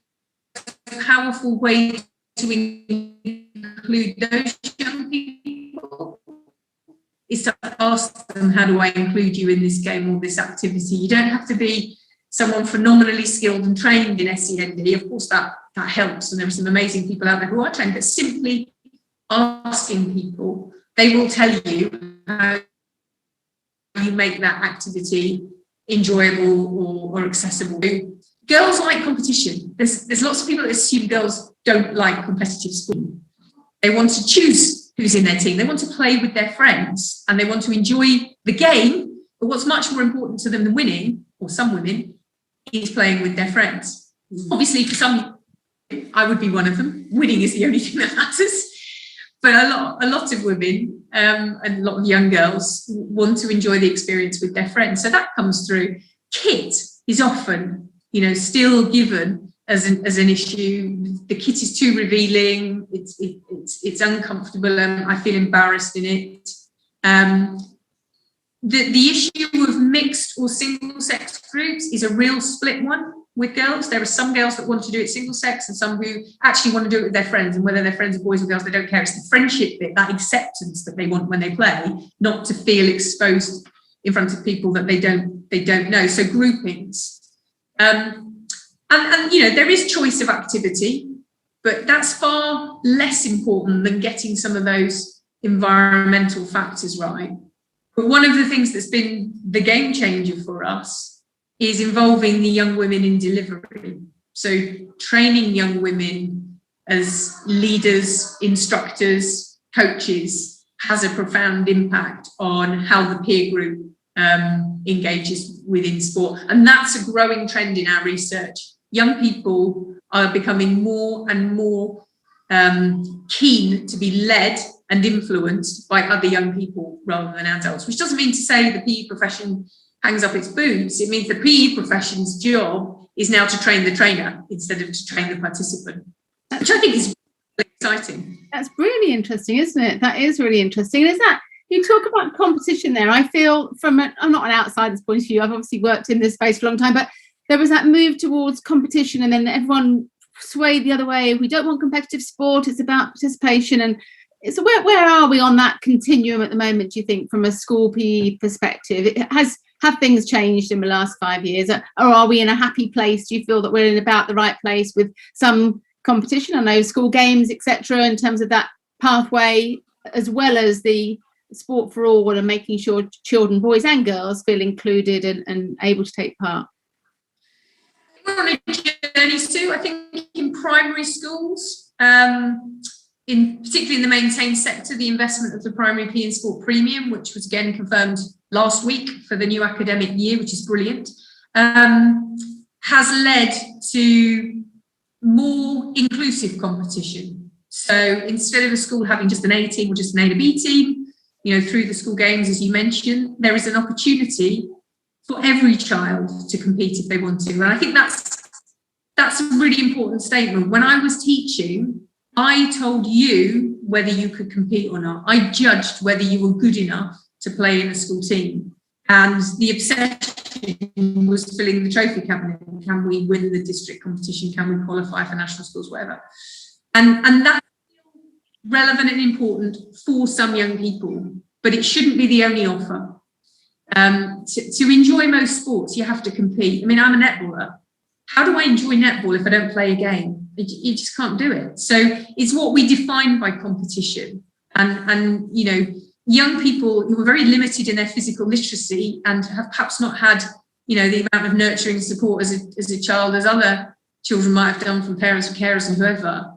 powerful way to include those young people is to ask them, how do I include you in this game or this activity? You don't have to be someone phenomenally skilled and trained in SEND. Of course, that helps. And there are some amazing people out there who are trained, but simply asking people, they will tell you how you make that activity enjoyable or accessible. Girls like competition. There's lots of people that assume girls don't like competitive sport. They want to choose who's in their team. They want to play with their friends and they want to enjoy the game. But what's much more important to them than winning, or some women, is playing with their friends. Obviously, for some, I would be one of them. Winning is the only thing that matters. But a lot of women and a lot of young girls want to enjoy the experience with their friends. So that comes through. Kit is often, still given as an issue. The kit is too revealing. It's uncomfortable, and I feel embarrassed in it. The issue of mixed or single-sex groups is a real split one with girls. There are some girls that want to do it single-sex and some who actually want to do it with their friends, and whether their friends are boys or girls, they don't care. It's the friendship bit, that acceptance that they want when they play, not to feel exposed in front of people that they don't know. So groupings. And there is choice of activity, but that's far less important than getting some of those environmental factors right. But one of the things that's been the game changer for us is involving the young women in delivery. So training young women as leaders, instructors, coaches has a profound impact on how the peer group engages within sport. And that's a growing trend in our research. Young people are becoming more and more keen to be led and influenced by other young people rather than adults, which doesn't mean to say the PE profession hangs up its boots. It means the PE profession's job is now to train the trainer instead of to train the participant, which I think is really exciting. That's really interesting, isn't it? That is really interesting. And is that, you talk about competition there, I feel I'm not an outsider's point of view, I've obviously worked in this space for a long time, but there was that move towards competition and then everyone swayed the other way. We don't want competitive sport, it's about participation. And so where are we on that continuum at the moment, do you think, from a school PE perspective? Have things changed in the last 5 years, or are we in a happy place? Do you feel that we're in about the right place with some competition, I know school games, etc., in terms of that pathway, as well as the sport for all and making sure children, boys and girls, feel included and able to take part? We're on a journey, Sue. I think in primary schools, particularly in the maintained sector, the investment of the primary PE and sport premium, which was again confirmed last week for the new academic year, which is brilliant, has led to more inclusive competition. So instead of a school having just an A team or just an A to B team, through the school games, as you mentioned, there is an opportunity for every child to compete if they want to. And I think that's a really important statement. When I was teaching, I told you whether you could compete or not. I judged whether you were good enough to play in a school team. And the obsession was filling the trophy cabinet. Can we win the district competition? Can we qualify for national schools, whatever? And that's relevant and important for some young people, but it shouldn't be the only offer. To enjoy most sports, you have to compete. I mean, I'm a netballer. How do I enjoy netball if I don't play a game? You just can't do it. So it's what we define by competition. And young people who are very limited in their physical literacy and have perhaps not had, the amount of nurturing support as a child as other children might have done from parents and carers and whoever,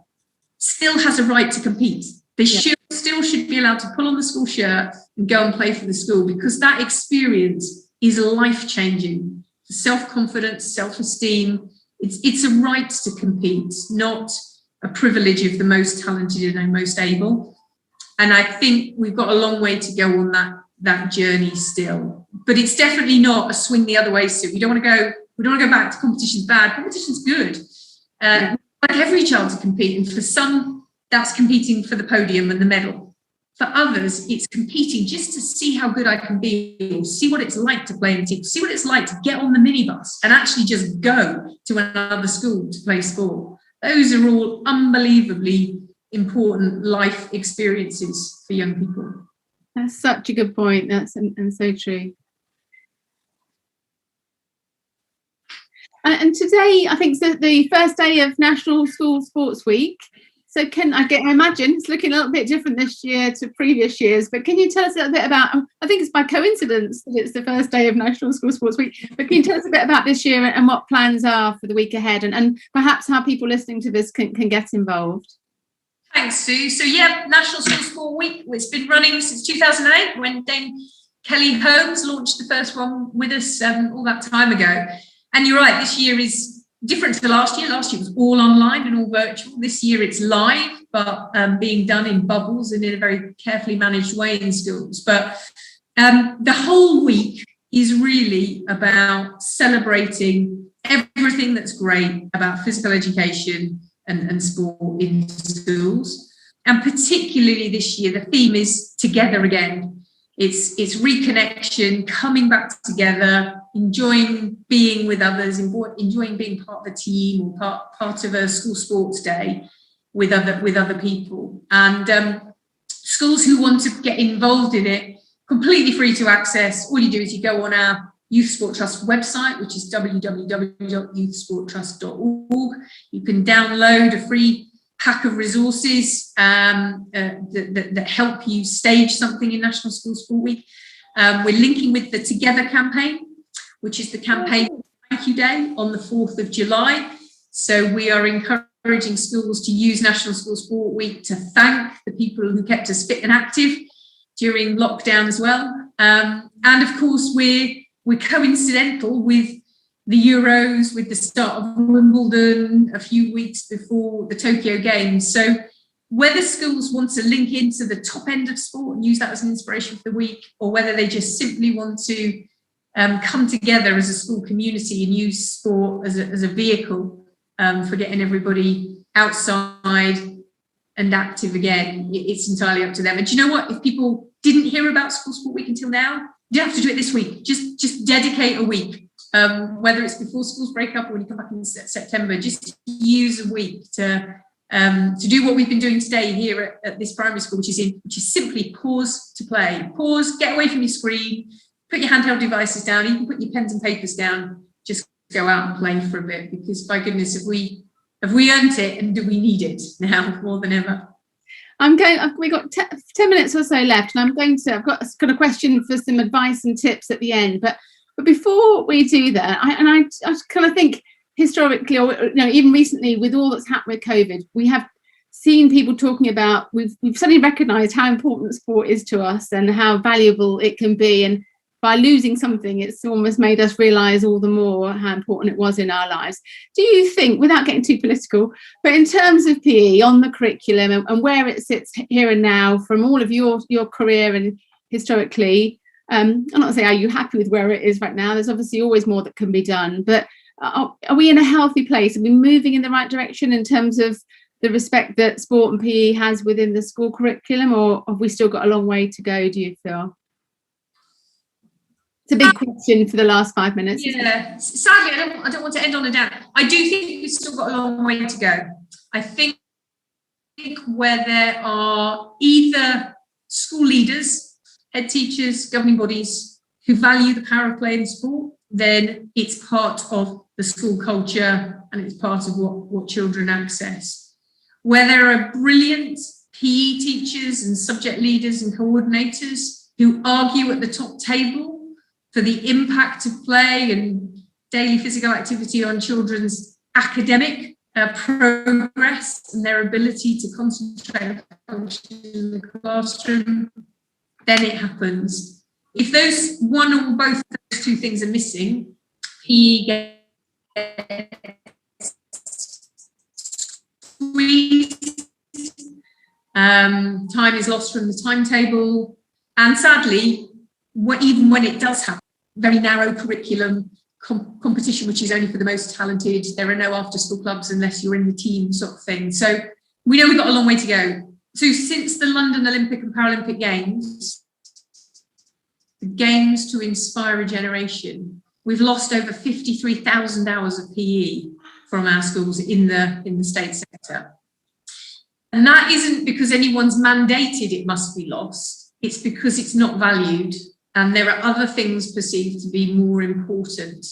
still has a right to compete. They still should be allowed to pull on the school shirt and go and play for the school, because that experience is life-changing. Self-confidence, self-esteem, it's a right to compete, not a privilege of the most talented and most able. And I think we've got a long way to go on that journey still. But it's definitely not a swing the other way, Sue. We don't want to go back to competition's bad. Competition's good. Like every child to compete, and for some, that's competing for the podium and the medal. For others, it's competing just to see how good I can be, or see what it's like to play in a team, see what it's like to get on the minibus and actually just go to another school to play sport. Those are all unbelievably important life experiences for young people. That's such a good point. That's and so true. And today, I think, is the first day of National School Sports Week. So I imagine it's looking a little bit different this year to previous years, but can you tell us a little bit about, I think it's by coincidence that it's the first day of National School Sports Week, but can you tell us a bit about this year and what plans are for the week ahead, and perhaps how people listening to this can get involved? Thanks, Sue. So National School Sport Week, it's been running since 2008 when Dame Kelly Holmes launched the first one with us all that time ago. And you're right, this year is different to last year. Last year was all online and all virtual. This year it's live, but being done in bubbles and in a very carefully managed way in schools. But the whole week is really about celebrating everything that's great about physical education and sport in schools. And particularly this year, the theme is together again. It's reconnection, coming back together, enjoying being with others, enjoying being part of a team or part of a school sports day with other people. And schools who want to get involved in it, completely free to access. All you do is you go on our Youth Sport Trust website, which is www.youthsporttrust.org. You can download a free pack of resources that help you stage something in National School Sport Week. We're linking with the Together campaign, which is the campaign Thank You Day on the 4th of July. So we are encouraging schools to use National School Sport Week to thank the people who kept us fit and active during lockdown as well. And of course, we're coincidental with the Euros, with the start of Wimbledon a few weeks before the Tokyo Games. So whether schools want to link into the top end of sport and use that as an inspiration for the week, or whether they just simply want to come together as a school community and use sport as a vehicle for getting everybody outside and active again, it's entirely up to them. And do you know what? If people didn't hear about School Sport Week until now, you don't have to do it this week. Just dedicate a week, whether it's before schools break up or when you come back in September. Just use a week to do what we've been doing today here at this primary school, which is simply pause to play. Pause, get away from your screen, put your handheld devices down, you can put your pens and papers down, just go out and play for a bit, because by goodness, have we earned it, and do we need it now more than ever? We got 10 minutes or so left, and I've got a question for some advice and tips at the end. But before we do that, I kind of think historically, or even recently, with all that's happened with COVID, we have seen people talking about, we've suddenly recognised how important sport is to us and how valuable it can be. And by losing something, it's almost made us realise all the more how important it was in our lives. Do you think, without getting too political, but in terms of PE on the curriculum and where it sits here and now from all of your career and historically, I'm not going to say, are you happy with where it is right now? There's obviously always more that can be done, but are we in a healthy place? Are we moving in the right direction in terms of the respect that sport and PE has within the school curriculum, or have we still got a long way to go, do you feel? It's a big question for the last 5 minutes. Yeah, sadly, I don't want to end on a down. I do think we've still got a long way to go. I think where there are either school leaders, head teachers, governing bodies who value the power of play in sport, then it's part of the school culture and it's part of what children access. Where there are brilliant PE teachers and subject leaders and coordinators who argue at the top table for the impact of play and daily physical activity on children's academic progress and their ability to concentrate and function in the classroom, then it happens. If those one or both of those two things are missing, PE gets squeezed, time is lost from the timetable, and sadly, even when it does happen, very narrow curriculum competition, which is only for the most talented. There are no after-school clubs unless you're in the team, sort of thing. So we know we've got a long way to go. So since the London Olympic and Paralympic Games, the Games to inspire a generation, we've lost over 53,000 hours of PE from our schools in the state sector. And that isn't because anyone's mandated it must be lost. It's because it's not valued. And there are other things perceived to be more important.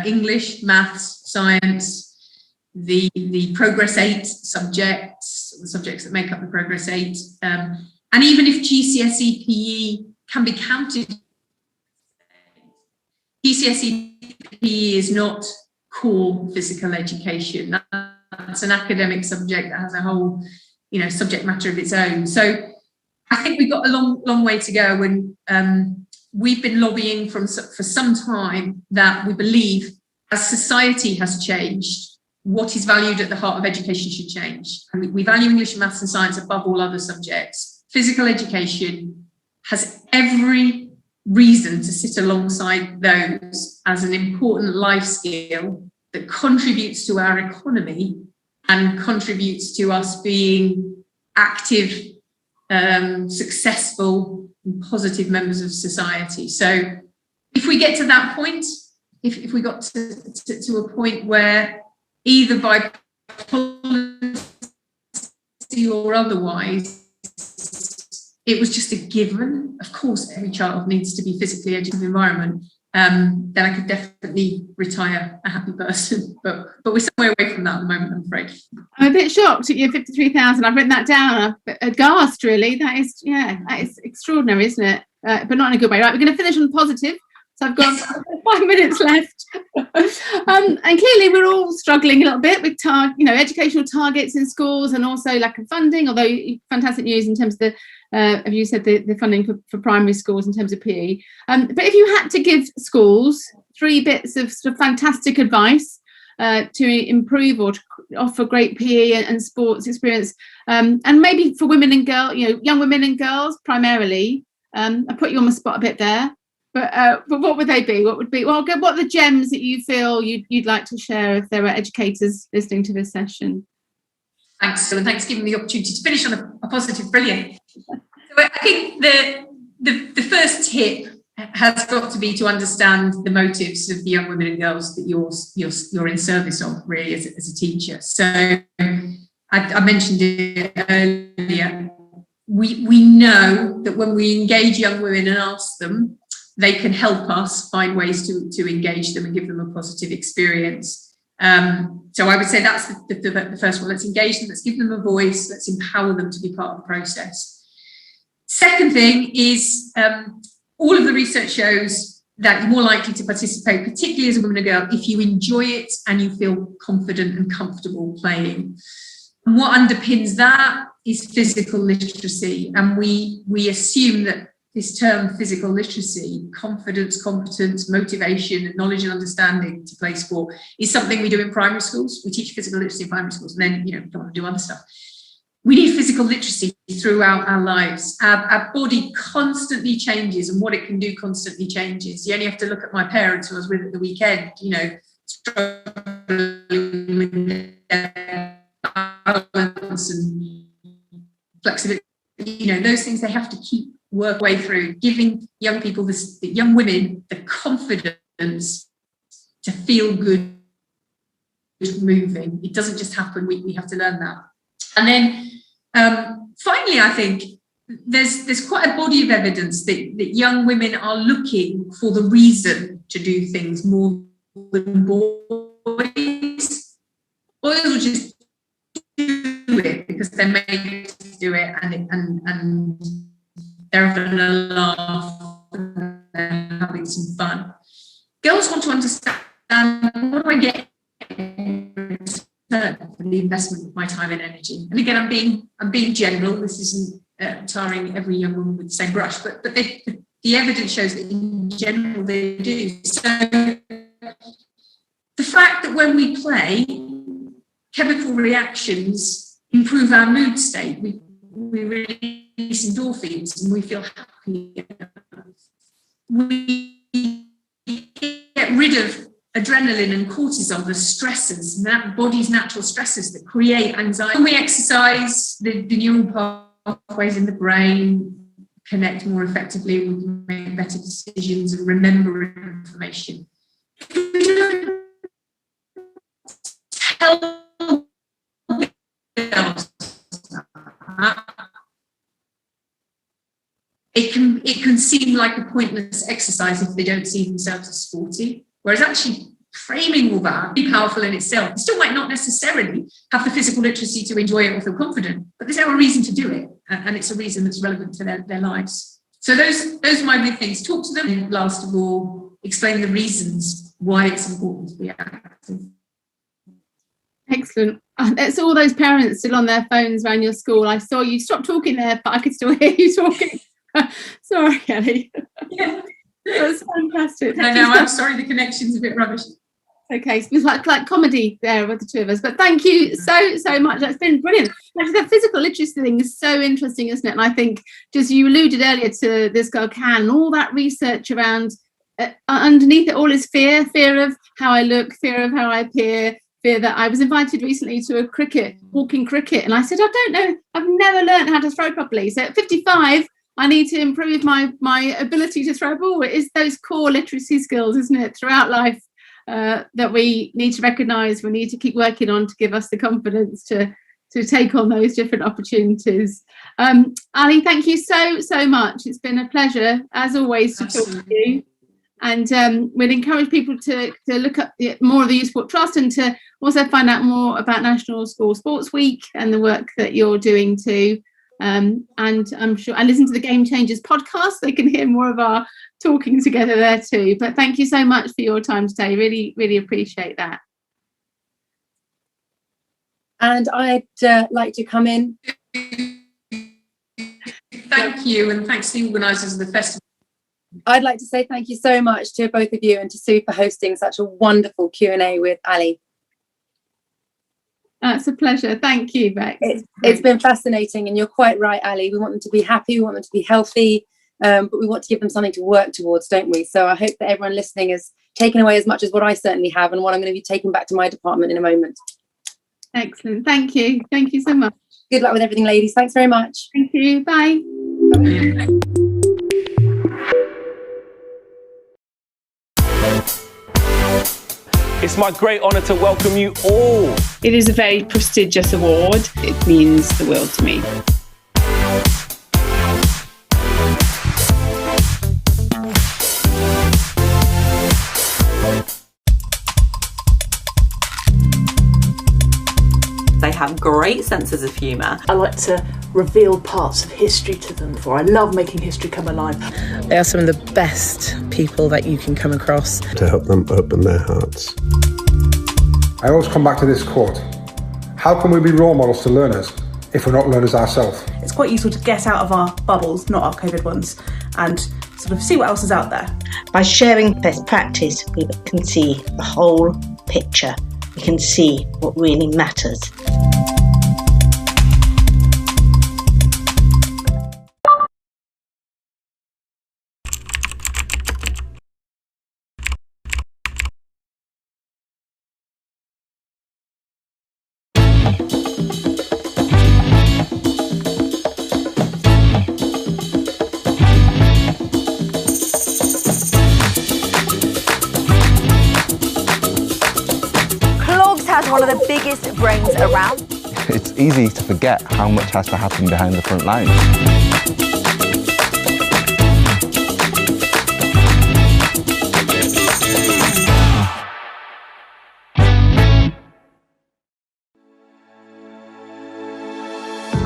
English, maths, science, the Progress 8 subjects, the subjects that make up the Progress 8. And even if GCSE PE can be counted, GCSE PE is not core physical education. That's an academic subject that has a whole, subject matter of its own. So I think we've got a long way to go, and we've been lobbying for some time that we believe as society has changed, what is valued at the heart of education should change. And we value English, maths and science above all other subjects. Physical education has every reason to sit alongside those as an important life skill that contributes to our economy and contributes to us being active, successful, positive members of society. So if we get to that point, if we got to a point where either by policy or otherwise it was just a given, of course every child needs to be physically educated environment, then I could definitely retire a happy person. But we're somewhere away from that at the moment, I'm afraid. I'm a bit shocked at your 53,000. I've written that down. I'm aghast, really. That is extraordinary, isn't it? but not in a good way. Right, we're going to finish on positive. So I've got 5 minutes left. And clearly we're all struggling a little bit with educational targets in schools and also lack of funding, although fantastic news in terms of the, as you said, the funding for primary schools in terms of PE. But if you had to give schools 3 bits of sort of fantastic advice to improve or to offer great PE and sports experience, and maybe for women and girls, young women and girls primarily, I put you on the spot a bit there. But what would they be? What are the gems that you feel you'd like to share if there were educators listening to this session? Thanks, Sue, and thanks for giving me the opportunity to finish on a positive. Brilliant. So I think the first tip has got to be to understand the motives of the young women and girls that you're in service of, really, as a teacher. So I mentioned it earlier. We know that when we engage young women and ask them, they can help us find ways to engage them and give them a positive experience. So I would say that's the first one. Let's engage them, let's give them a voice, let's empower them to be part of the process. Second thing is all of the research shows that you're more likely to participate, particularly as a woman and girl, if you enjoy it and you feel confident and comfortable playing. And what underpins that is physical literacy. And we assume that this term physical literacy, confidence, competence, motivation, knowledge and understanding to play sport is something we do in primary schools. We teach physical literacy in primary schools and then, we don't want to do other stuff. We need physical literacy throughout our lives. Our body constantly changes and what it can do constantly changes. You only have to look at my parents who I was with at the weekend, struggling with their balance and flexibility. Those things they have to keep work way through, giving young people, the young women, the confidence to feel good moving. It doesn't just happen. We have to learn that. And then finally, I think there's quite a body of evidence that young women are looking for the reason to do things more than boys. Boys will just do it because they're made to do it, and they're having a laugh and they're having some fun. Girls want to understand, what do I get in return for the investment of my time and energy? And again, I'm being general. This isn't tarring every young woman with the same brush, but the evidence shows that in general they do. So the fact that when we play, chemical reactions improve our mood state. We release endorphins and we feel happy. We get rid of adrenaline and cortisol, the stresses, that body's natural stresses that create anxiety. When we exercise, the neural pathways in the brain connect more effectively, we can make better decisions and remember information. Tell girls it can seem like a pointless exercise if they don't see themselves as sporty, whereas actually framing all that be powerful in itself. They still might not necessarily have the physical literacy to enjoy it or feel confident, but there's now a reason to do it, and it's a reason that's relevant to their lives. So those are my big things. Talk to them, and last of all, explain the reasons why it's important to be active. Excellent. It's all those parents still on their phones around your school. I saw you stop talking there, but I could still hear you talking. Sorry, Ellie. Yeah. That was fantastic. I know, I'm sorry, the connection's a bit rubbish. Okay, so it's like comedy there with the two of us. But thank you so much. That's been brilliant. Actually, the physical literacy thing is so interesting, isn't it? And I think, just you alluded earlier to This Girl Can, and all that research around, underneath it all is fear of how I look, fear of how I appear, fear that I was invited recently to a walking cricket, and I said, I don't know, I've never learned how to throw properly. So at 55, I need to improve my ability to throw a ball. It is those core literacy skills, isn't it, throughout life that we need to recognise, we need to keep working on to give us the confidence to take on those different opportunities. Ali, thank you so much. It's been a pleasure, as always, to talk to you. And we'd encourage people to look at more of the Youth Sport Trust and to also find out more about National School Sports Week and the work that you're doing too. And I'm sure, and listen to the Game Changers podcast. They can hear more of our talking together there too. But thank you so much for your time today. Really, really appreciate that. And I'd like to come in. Thank you, and thanks to the organisers of the festival. I'd like to say thank you so much to both of you and to Sue for hosting such a wonderful Q&A with Ali. It's a pleasure. Thank you, Bex. It's been fascinating, and you're quite right, Ali. We want them to be happy, we want them to be healthy, but we want to give them something to work towards, don't we? So I hope that everyone listening has taken away as much as what I certainly have, and what I'm going to be taking back to my department in a moment. Excellent. Thank you. Thank you so much. Good luck with everything, ladies. Thanks very much. Thank you. Bye. It's my great honour to welcome you all. It is a very prestigious award. It means the world to me. They have great senses of humour. I like to reveal parts of history to them, for I love making history come alive. They are some of the best people that you can come across. To help them open their hearts. I always come back to this quote. How can we be role models to learners if we're not learners ourselves? It's quite useful to get out of our bubbles, not our COVID ones, and sort of see what else is out there. By sharing best practice, we can see the whole picture. We can see what really matters. One of the biggest brains around. It's easy to forget how much has to happen behind the front lines.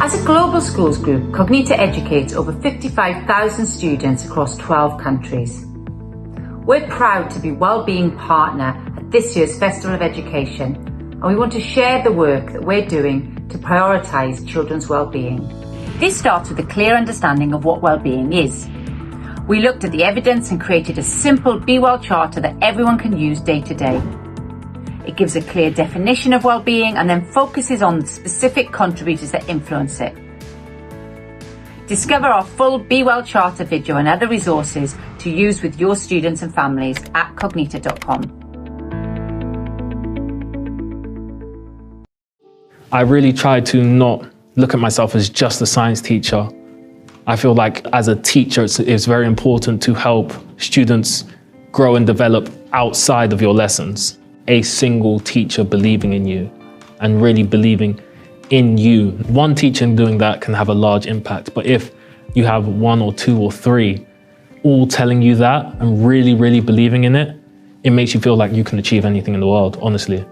As a global schools group, Cognita educates over 55,000 students across 12 countries. We're proud to be Wellbeing Partner at this year's Festival of Education, and we want to share the work that we're doing to prioritise children's well-being. This starts with a clear understanding of what well-being is. We looked at the evidence and created a simple Be Well charter that everyone can use day to day. It gives a clear definition of well-being and then focuses on the specific contributors that influence it. Discover our full Be Well charter video and other resources to use with your students and families at cognita.com. I really try to not look at myself as just a science teacher. I feel like as a teacher, it's very important to help students grow and develop outside of your lessons. A single teacher believing in you and really believing in you. One teacher doing that can have a large impact, but if you have one or two or three all telling you that and really, really believing in it, it makes you feel like you can achieve anything in the world, honestly.